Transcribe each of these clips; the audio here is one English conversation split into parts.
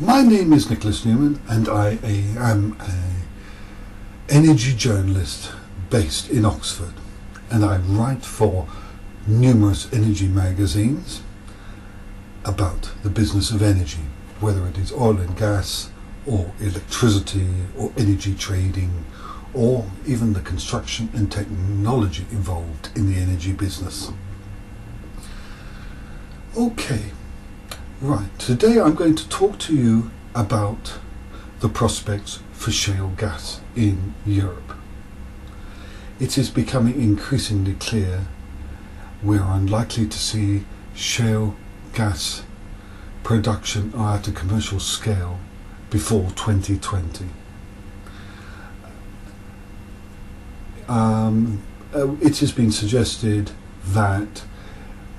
My name is Nicholas Newman and I am an energy journalist based in Oxford, and I write for numerous energy magazines about the business of energy, whether it is oil and gas or electricity or energy trading or even the construction and technology involved in the energy business. Okay. Right, today I'm going to talk to you about the prospects for shale gas in Europe. It is becoming increasingly clear we are unlikely to see shale gas production at a commercial scale before 2020. It has been suggested that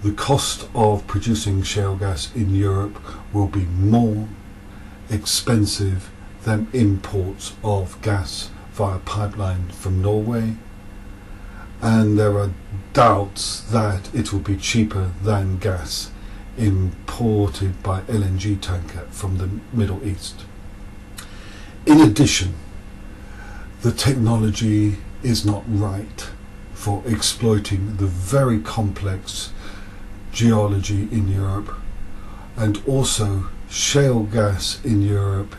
the cost of producing shale gas in Europe will be more expensive than imports of gas via pipeline from Norway, and there are doubts that it will be cheaper than gas imported by LNG tanker from the Middle East. In addition, the technology is not right for exploiting the very complex geology in Europe, and also shale gas in Europe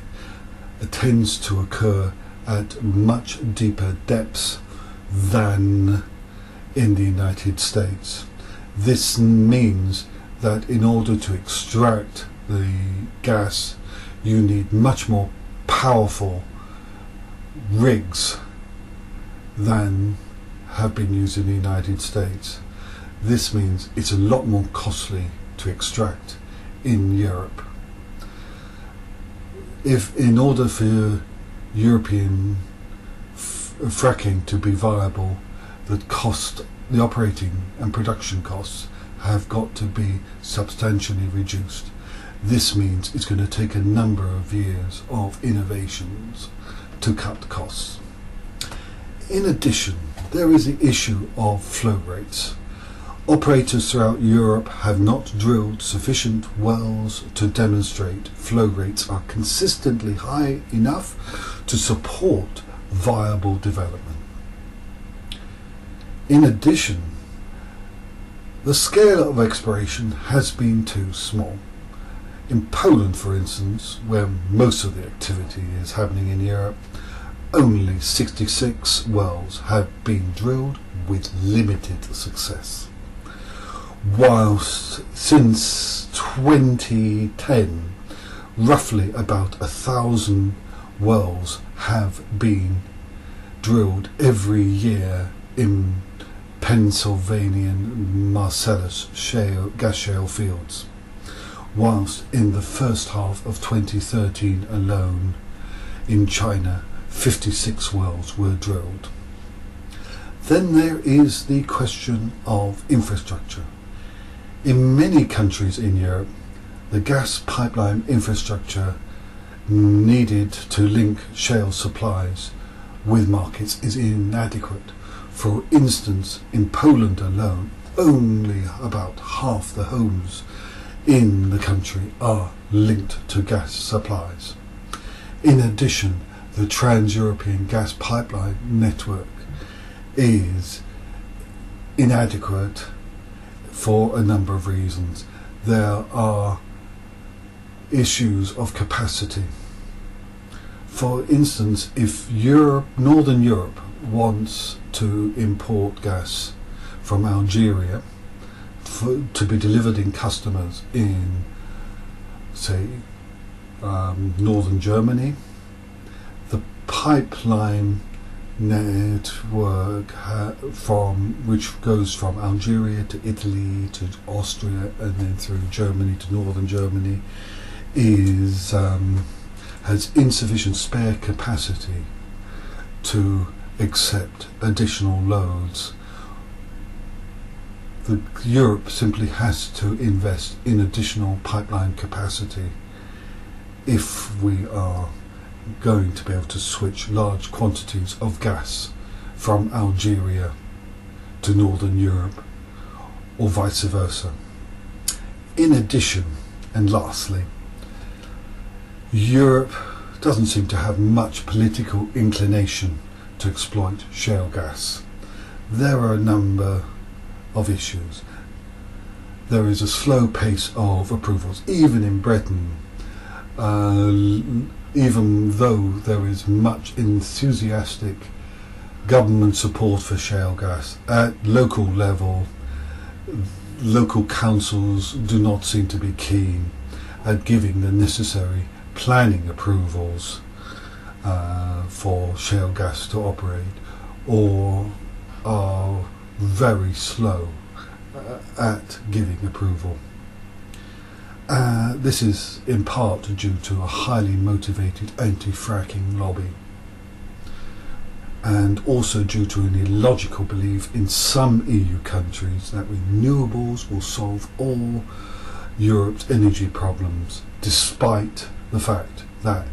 tends to occur at much deeper depths than in the United States. This means that in order to extract the gas you need much more powerful rigs than have been used in the United States. This means it's a lot more costly to extract in Europe. If in order for European fracking to be viable, the operating and production costs have got to be substantially reduced. This means it's going to take a number of years of innovations to cut costs. In addition, there is the issue of flow rates. Operators throughout Europe have not drilled sufficient wells to demonstrate flow rates are consistently high enough to support viable development. In addition, the scale of exploration has been too small. In Poland, for instance, where most of the activity is happening in Europe, only 66 wells have been drilled with limited success. Whilst since 2010 roughly about 1,000 wells have been drilled every year in Pennsylvanian Marcellus gas shale fields, whilst in the first half of 2013 alone in China 56 wells were drilled. Then there is the question of infrastructure. In many countries in Europe, the gas pipeline infrastructure needed to link shale supplies with markets is inadequate. For instance, in Poland alone, only about half the homes in the country are linked to gas supplies. In addition, the trans-European gas pipeline network is inadequate for a number of reasons. There are issues of capacity. For instance, if Northern Europe wants to import gas from Algeria to be delivered in customers in, say, northern Germany, the pipeline network which goes from Algeria to Italy to Austria and then through Germany to northern Germany has insufficient spare capacity to accept additional loads. Europe simply has to invest in additional pipeline capacity if we are going to be able to switch large quantities of gas from Algeria to Northern Europe or vice versa. In addition, and lastly, Europe doesn't seem to have much political inclination to exploit shale gas. There are a number of issues. There is a slow pace of approvals, even in Britain, even though there is much enthusiastic government support for shale gas. At local level, local councils do not seem to be keen at giving the necessary planning approvals for shale gas to operate, or are very slow at giving approval. This is in part due to a highly motivated anti-fracking lobby, and also due to an illogical belief in some EU countries that renewables will solve all Europe's energy problems, despite the fact that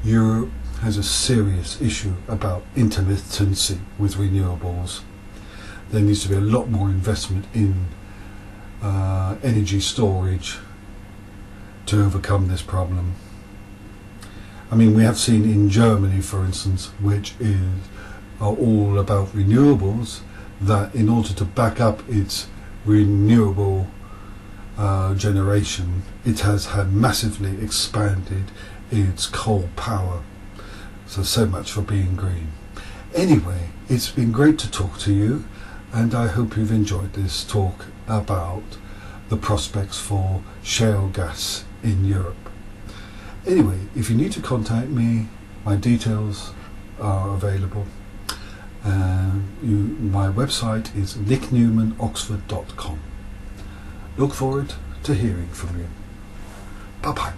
Europe has a serious issue about intermittency with renewables. There needs to be a lot more investment in energy storage to overcome this problem. I mean, we have seen in Germany, for instance, which are all about renewables, that in order to back up its renewable generation, it has had massively expanded its coal power. So much for being green. Anyway, it's been great to talk to you, and I hope you've enjoyed this talk about the prospects for shale gas in Europe. Anyway, if you need to contact me, my details are available. My website is nicknewmanoxford.com. Look forward to hearing from you. Bye bye.